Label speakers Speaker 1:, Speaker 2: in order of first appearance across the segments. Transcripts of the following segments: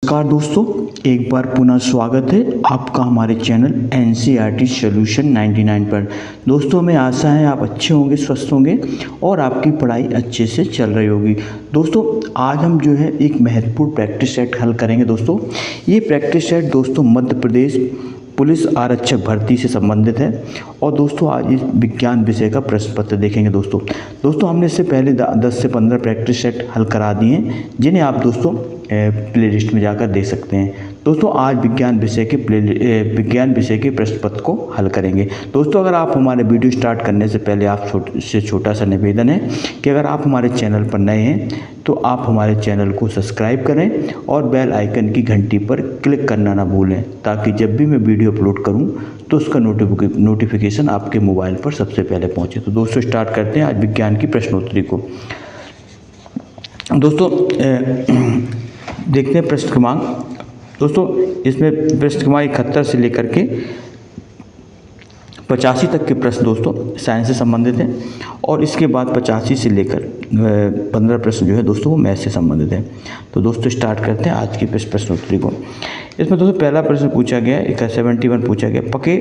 Speaker 1: नमस्कार दोस्तों, एक बार पुनः स्वागत है आपका हमारे चैनल NCERT सॉल्यूशन 99 पर। दोस्तों हमें आशा है आप अच्छे होंगे, स्वस्थ होंगे और आपकी पढ़ाई अच्छे से चल रही होगी। दोस्तों आज हम जो है एक महत्वपूर्ण प्रैक्टिस सेट हल करेंगे। दोस्तों ये प्रैक्टिस सेट दोस्तों मध्य प्रदेश पुलिस आरक्षक भर्ती से संबंधित है और दोस्तों आज इस विज्ञान विषय का प्रश्न पत्र देखेंगे। दोस्तों हमने इससे पहले 10 से 15 प्रैक्टिस सेट हल करा दिए हैं, जिन्हें आप दोस्तों प्ले लिस्ट में जाकर देख सकते हैं। दोस्तों आज विज्ञान विषय के प्रश्न पत्र को हल करेंगे। दोस्तों अगर आप हमारे वीडियो स्टार्ट करने से पहले आप छोटा सा निवेदन है कि अगर आप हमारे चैनल पर नए हैं तो आप हमारे चैनल को सब्सक्राइब करें और बेल आइकन की घंटी पर क्लिक करना ना भूलें, ताकि जब भी मैं वीडियो अपलोड करूं तो उसका नोटिफिकेशन आपके मोबाइल पर सबसे पहले पहुंचे। तो दोस्तों स्टार्ट करते हैं आज विज्ञान की प्रश्नोत्तरी को। दोस्तों देखते हैं प्रश्न क्रमांक। दोस्तों इसमें प्रश्न क्रमांक 71 से लेकर के 85 तक के प्रश्न दोस्तों साइंस से संबंधित हैं और इसके बाद 85 से लेकर 15 प्रश्न जो है दोस्तों वो मैथ से संबंधित हैं। तो दोस्तों स्टार्ट करते हैं आज की प्रश्नोत्तरी को। इसमें दोस्तों पहला प्रश्न पूछा गया है, 71 पूछा गया, पके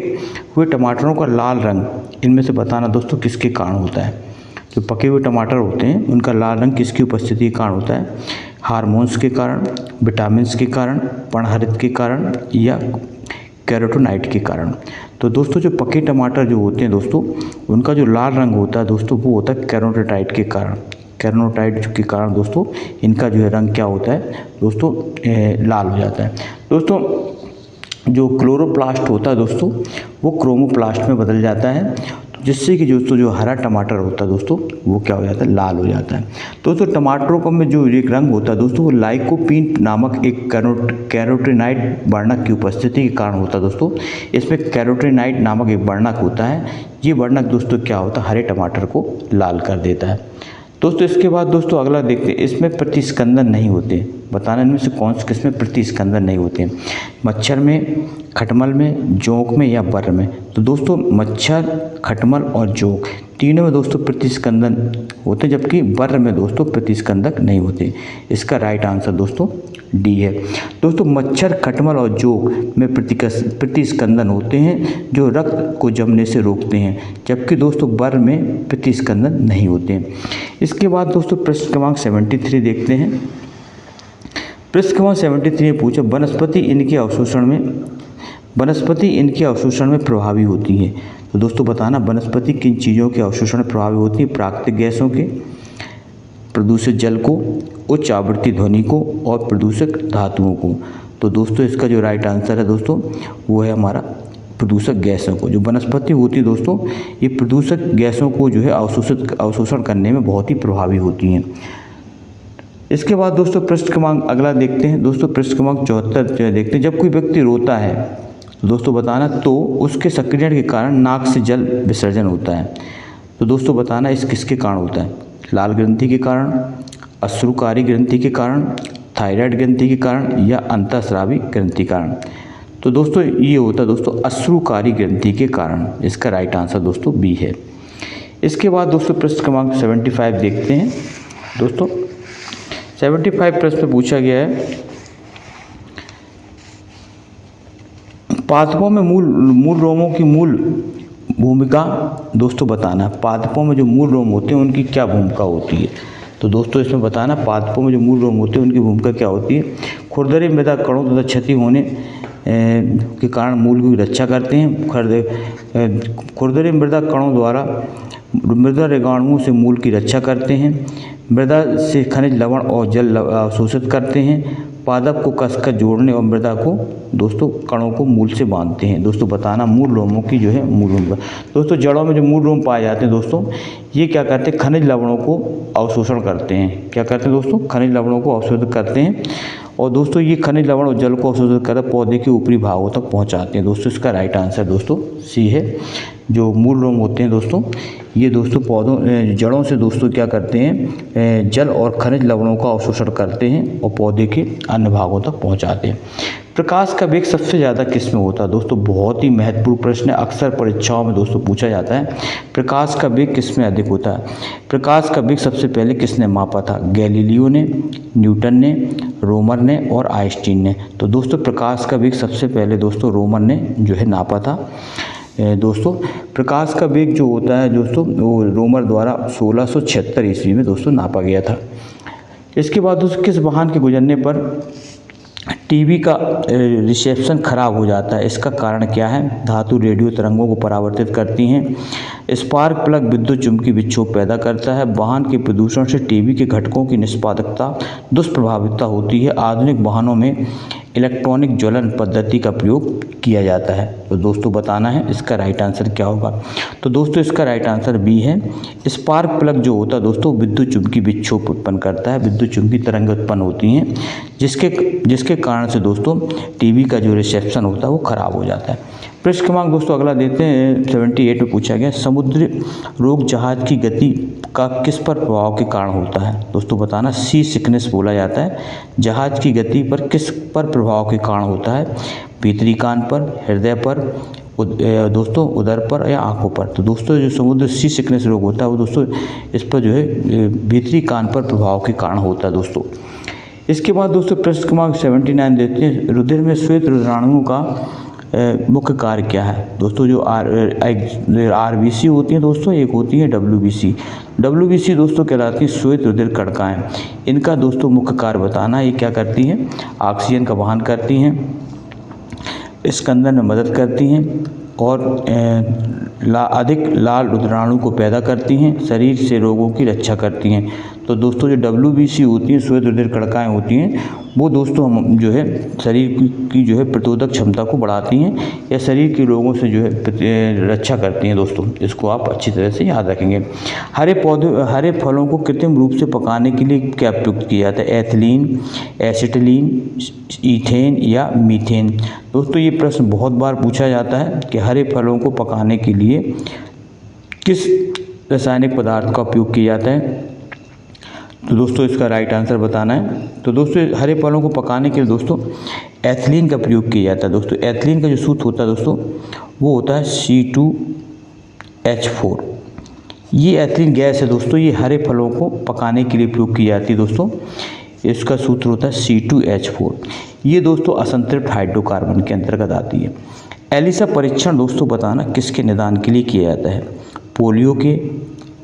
Speaker 1: हुए टमाटरों का लाल रंग इनमें से बताना दोस्तों किसके कारण होता है। जो पके हुए टमाटर होते हैं उनका लाल रंग किसकी उपस्थिति के कारण होता है। हार्मोन्स के कारण, विटामिन्स के कारण, पर्णहरित के कारण या कैरोटीनॉइड के कारण। तो दोस्तों जो पके टमाटर जो होते हैं दोस्तों उनका जो लाल रंग होता है दोस्तों वो होता है कैरोटीनॉइड के कारण। कैरोटीनॉइड के कारण दोस्तों इनका जो है रंग क्या होता है दोस्तों लाल हो जाता है। दोस्तों जो क्लोरोप्लास्ट होता है दोस्तों वो क्रोमोप्लास्ट में बदल जाता है, जिससे कि दोस्तों जो हरा टमाटर होता है दोस्तों वो क्या हो जाता है, लाल हो जाता है। दोस्तों टमाटरों का में जो एक रंग होता है दोस्तों वो लाइकोपीन नामक एक कैरोटीनॉइड वर्णक की उपस्थिति के कारण होता है। दोस्तों इसमें कैरोटीनॉइड नामक एक वर्णक होता है, ये वर्णक दोस्तों क्या होता है, हरे टमाटर को लाल कर देता है। दोस्तों इसके बाद दोस्तों अगला देखते हैं, इसमें प्रतिस्कंदन नहीं होते। बताना इनमें से कौन से किसमें प्रतिस्कंदन नहीं होते हैं। मच्छर में, खटमल में, जोंक में या बर्र में। तो दोस्तों मच्छर, खटमल और जोंक तीनों में दोस्तों प्रतिस्कंदन होते हैं, जबकि बर्र में दोस्तों प्रतिस्कंदक नहीं होते। इसका राइट आंसर दोस्तों डी है। दोस्तों मच्छर, खटमल और जोंक में प्रतिस्कंदन होते हैं जो रक्त को जमने से रोकते हैं, जबकि दोस्तों बर्र में प्रतिस्कंदन नहीं होते हैं। इसके बाद दोस्तों प्रश्न क्रमांक 73 देखते हैं। प्रश्न क्रमांक 73 में पूछा वनस्पति इनके अवशोषण में प्रभावी होती है। तो दोस्तों बताना वनस्पति किन चीज़ों के अवशोषण में प्रभावी होती है। प्राकृतिक गैसों के, प्रदूषित जल को, उच्च आवृत्ति ध्वनि को और प्रदूषक धातुओं को। तो दोस्तों इसका जो राइट आंसर है दोस्तों वो है हमारा प्रदूषक गैसों को। जो वनस्पति होती है दोस्तों ये प्रदूषक गैसों को जो है अवशोषण करने में बहुत ही प्रभावी होती हैं। इसके बाद दोस्तों प्रश्न क्रमांक अगला देखते हैं। दोस्तों प्रश्न क्रमांक 74 देखते हैं, जब कोई व्यक्ति रोता है तो दोस्तों बताना तो उसके सक्रियण के कारण नाक से जल विसर्जन होता है। तो दोस्तों बताना इस किसके कारण होता है। लाल ग्रंथि के कारण, अश्रुकारी ग्रंथि के कारण, थायराइड ग्रंथि के कारण या अंतःस्रावी ग्रंथि के कारण। तो दोस्तों ये होता है दोस्तों अश्रुकारी ग्रंथि के कारण। इसका राइट आंसर दोस्तों बी है। इसके बाद दोस्तों प्रश्न क्रमांक 75 देखते हैं। दोस्तों 75 प्रश्न पूछा गया है, पादपों में मूल रोमों की मूल भूमिका दोस्तों बताना। पादपों में जो मूल रोम होते हैं उनकी क्या भूमिका होती है। तो दोस्तों इसमें बताना पादपों में जो मूल रोम होते हैं उनकी भूमिका क्या होती है। खुरदरे मृदा कणों तथा क्षति होने के कारण मूल की रक्षा करते हैं। खुरदरे मृदा कणों द्वारा मृदा रोगाणुओं से मूल की रक्षा करते हैं। मृदा से खनिज, लवण और जल अवशोषित करते हैं। पादप को कसकर जोड़ने और मृदा को दोस्तों कणों को मूल से बांधते हैं। दोस्तों बताना मूल रोमों की जो है मूल रोम। दोस्तों जड़ों में जो मूल रोम पाए जाते हैं दोस्तों ये क्या करते हैं, खनिज लवणों को अवशोषण करते हैं। क्या करते हैं दोस्तों, खनिज लवणों को अवशोषित करते हैं और दोस्तों ये खनिज लवण और जल को अवशोषित कर पौधे के ऊपरी भागों तक पहुँचाते हैं। दोस्तों इसका राइट आंसर दोस्तों सी है। जो मूल रोम होते हैं दोस्तों, ये दोस्तों पौधों जड़ों से दोस्तों क्या करते हैं, जल और खनिज लवणों का अवशोषण करते हैं और पौधे के अन्य भागों तक पहुंचाते हैं। प्रकाश का वेग सबसे ज़्यादा किस में होता है? दोस्तों बहुत ही महत्वपूर्ण प्रश्न है, अक्सर परीक्षाओं में दोस्तों पूछा जाता है। प्रकाश का वेग किस में अधिक होता है? प्रकाश का वेग सबसे पहले किसने मापा था? गैलीलियो ने, न्यूटन ने, रोमर ने और आइंस्टीन ने। तो दोस्तों प्रकाश का वेग सबसे पहले दोस्तों रोमर ने जो है नापा था। दोस्तों प्रकाश का वेग जो होता है दोस्तों वो रोमर द्वारा 1676 ईस्वी में दोस्तों नापा गया था। इसके बाद दोस्तों किस वाहन के गुजरने पर टीवी का रिसेप्शन खराब हो जाता है? इसका कारण क्या है? धातु रेडियो तरंगों को परावर्तित करती हैं, स्पार्क प्लग विद्युत चुंबकीय विक्षोभ पैदा करता है, वाहन के प्रदूषण से टीवी के घटकों की निष्पादकता दुष्प्रभाविता होती है, आधुनिक वाहनों में इलेक्ट्रॉनिक ज्वलन पद्धति का प्रयोग किया जाता है। तो दोस्तों बताना है इसका राइट आंसर क्या होगा। तो दोस्तों इसका राइट आंसर बी है। स्पार्क प्लग जो होता है दोस्तों विद्युत चुंबकीय विक्षोभ उत्पन्न करता है, विद्युत चुंबकीय तरंगें उत्पन्न होती हैं जिसके कारण से दोस्तों टीवी का जो रिसेप्शन होता है वो खराब हो जाता है। प्रश्न क्रमांक दोस्तों अगला देते हैं 78 में पूछा गया, समुद्री रोग जहाज की गति का किस पर प्रभाव के कारण होता है? दोस्तों बताना, सी सिकनेस बोला जाता है। जहाज की गति पर किस पर प्रभाव के कारण होता है? भीतरी कान पर, हृदय पर, दोस्तों उदर पर या आंखों पर। तो दोस्तों जो समुद्र सी सिकनेस रोग होता है वो दोस्तों इस पर जो है भीतरी कान पर प्रभाव के कारण होता है दोस्तों। इसके बाद दोस्तों प्रश्न क्रमांक 79 देते हैं, रुधिर में श्वेत रुधिराणुओं का मुख्य कार्य क्या है? दोस्तों जो आरबीसी होती हैं दोस्तों, एक होती है डब्ल्यूबीसी दोस्तों कहलाती है श्वेत रुधिर कणिकाएं। इनका दोस्तों मुख्य कार्य बताना, ये क्या करती हैं? ऑक्सीजन का वहन करती हैं, स्कंदन में मदद करती हैं और अधिक लाल रुधिराणु को पैदा करती हैं, शरीर से रोगों की रक्षा करती हैं। तो दोस्तों जो डब्ल्यूबीसी होती हैं, श्वेत रुधिर कणिकाएं होती हैं, वो दोस्तों हम जो है शरीर की जो है प्रतिरोधक क्षमता को बढ़ाती हैं या शरीर के रोगों से जो है रक्षा करती हैं दोस्तों। इसको आप अच्छी तरह से याद रखेंगे। हरे फलों को कृत्रिम रूप से पकाने के लिए क्या प्रयुक्त किया जाता है? एथिलीन, एसिटिलीन, ईथेन या मीथेन। दोस्तों ये प्रश्न बहुत बार पूछा जाता है कि हरे फलों को पकाने के लिए किस रासायनिक पदार्थ का उपयोग किया जाता है? तो दोस्तों इसका राइट आंसर बताना है। तो दोस्तों हरे फलों को पकाने के लिए दोस्तों एथिलीन का प्रयोग किया जाता है। दोस्तों एथिलीन का जो सूत्र होता है दोस्तों वो होता है C2H4। ये एथिलीन गैस है दोस्तों, ये हरे फलों को पकाने के लिए प्रयोग की जाती है दोस्तों। इसका सूत्र होता है C2H4। ये दोस्तों असंतृप्त हाइड्रोकार्बन के अंतर्गत आती है। एलिसा परीक्षण दोस्तों बताना किसके निदान के लिए किया जाता है? पोलियो के,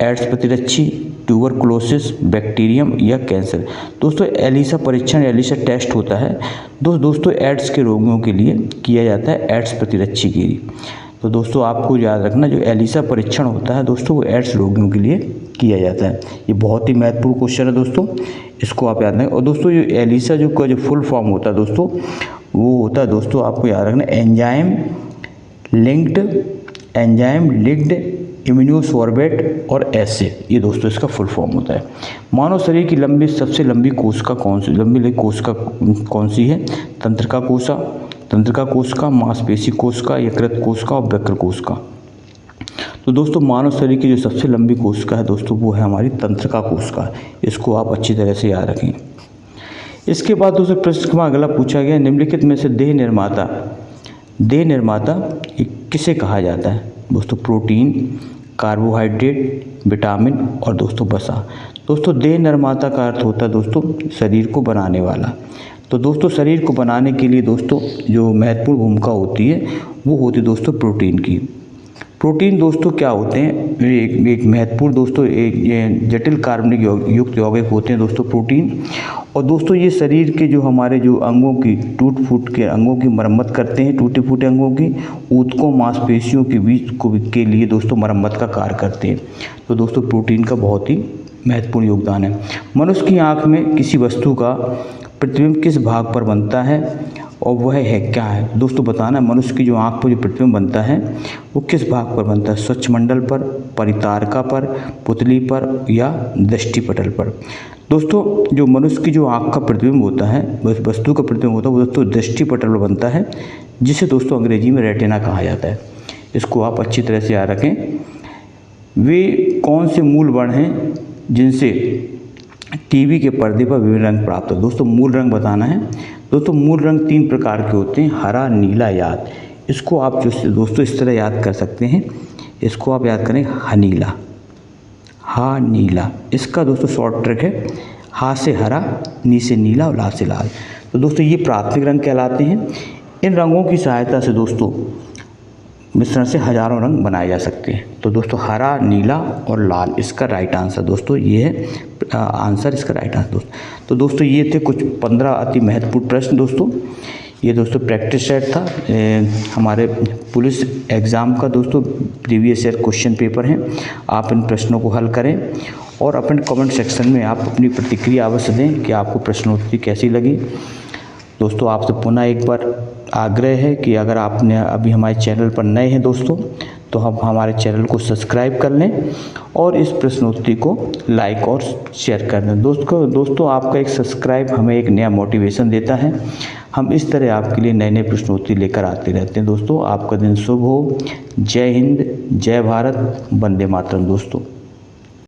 Speaker 1: एड्स प्रतिरक्षी, ट्यूबरकुलोसिस, बैक्टीरियम या कैंसर। दोस्तों एलिसा परीक्षण, एलिसा टेस्ट होता है दोस्तों एड्स के रोगियों के लिए किया जाता है, एड्स प्रतिरक्षी के लिए। तो दोस्तों आपको याद रखना जो एलिसा परीक्षण होता है दोस्तों वो एड्स रोगियों के लिए किया जाता है। ये बहुत ही महत्वपूर्ण क्वेश्चन है दोस्तों, इसको आप याद रखें। और दोस्तों जो एलिसा जो का जो फुल फॉर्म होता है दोस्तों वो होता है दोस्तों आपको याद रखना एंजाइम लिंक्ड इम्यूनोसॉर्बेट और एसे, ये दोस्तों इसका फुल फॉर्म होता है। मानव शरीर की सबसे लंबी कोशिका कौन सी है? तंत्रिका कोशिका, मांसपेशी कोशिका, यकृत कोशिका और वृक्क कोशिका। तो दोस्तों मानव शरीर की जो सबसे लंबी कोशिका है दोस्तों वो है हमारी तंत्रिका कोशिका। इसको आप अच्छी तरह से याद रखें। इसके बाद दोस्तों प्रश्न में अगला पूछा गया, निम्नलिखित में से देह निर्माता किसे कहा जाता है? दोस्तों प्रोटीन, कार्बोहाइड्रेट, विटामिन और दोस्तों वसा। दोस्तों देह निर्माता का अर्थ होता है दोस्तों शरीर को बनाने वाला। तो दोस्तों शरीर को बनाने के लिए दोस्तों जो महत्वपूर्ण भूमिका होती है वो होती है दोस्तों प्रोटीन की। प्रोटीन दोस्तों क्या होते हैं? एक महत्वपूर्ण दोस्तों एक जटिल कार्बनिक युक्त यौगिक होते हैं दोस्तों प्रोटीन। और दोस्तों ये शरीर के जो हमारे जो अंगों की टूट फूट के अंगों की मरम्मत करते हैं, टूटे फूटे अंगों की, ऊतकों मांसपेशियों के बीच के लिए दोस्तों मरम्मत का कार्य करते हैं। तो दोस्तों प्रोटीन का बहुत ही महत्वपूर्ण योगदान है। मनुष्य की आँख में किसी वस्तु का प्रतिबिंब किस भाग पर बनता है और वह है क्या है? दोस्तों बताना, मनुष्य की जो आँख पर जो प्रतिबिंब बनता है वो किस भाग पर बनता है? स्वच्छमंडल पर, परितारका पर, पुतली पर या दृष्टिपटल पर। दोस्तों जो मनुष्य की जो आँख का प्रतिबिंब होता है, वस्तु का प्रतिबिंब होता है वो दोस्तों दृष्टिपटल पर बनता है, जिसे दोस्तों अंग्रेजी में रेटिना कहा जाता है। इसको आप अच्छी तरह से याद रखें। वे कौन से मूल वर्ण हैं जिनसे टीवी के पर्दे पर विभिन्न रंग प्राप्त हो। दोस्तों मूल रंग बताना है। दोस्तों मूल रंग 3 प्रकार के होते हैं, हरा, नीला, याद। इसको आप जो दोस्तों इस तरह याद कर सकते हैं, इसको आप याद करें हनीला, हा नीला। इसका दोस्तों शॉर्ट ट्रिक है, हा से हरा, नी से नीला और ला से लाल। तो दोस्तों ये प्राथमिक रंग कहलाते हैं। इन रंगों की सहायता से दोस्तों मिश्रण से हजारों रंग बनाए जा सकते हैं। तो दोस्तों हरा, नीला और लाल इसका राइट आंसर दोस्तों ये है आंसर, इसका राइट आंसर दोस्तों। तो दोस्तों ये थे कुछ 15 अति महत्वपूर्ण प्रश्न दोस्तों। ये दोस्तों प्रैक्टिस सेट था हमारे पुलिस एग्ज़ाम का दोस्तों, प्रीवियस ईयर क्वेश्चन पेपर हैं। आप इन प्रश्नों को हल करें और अपने कमेंट सेक्शन में आप अपनी प्रतिक्रिया अवश्य दें कि आपको प्रश्नोत्तरी कैसी लगी। दोस्तों आपसे पुनः एक बार आग्रह है कि अगर आपने अभी हमारे चैनल पर नए हैं दोस्तों, तो हम हमारे चैनल को सब्सक्राइब कर लें और इस प्रश्नोत्तरी को लाइक और शेयर कर दें। दोस्तों आपका एक सब्सक्राइब हमें एक नया मोटिवेशन देता है। हम इस तरह आपके लिए नए नए प्रश्नोत्तरी लेकर आते रहते हैं। दोस्तों आपका दिन शुभ हो। जय हिंद, जय भारत, वंदे मातरम दोस्तों।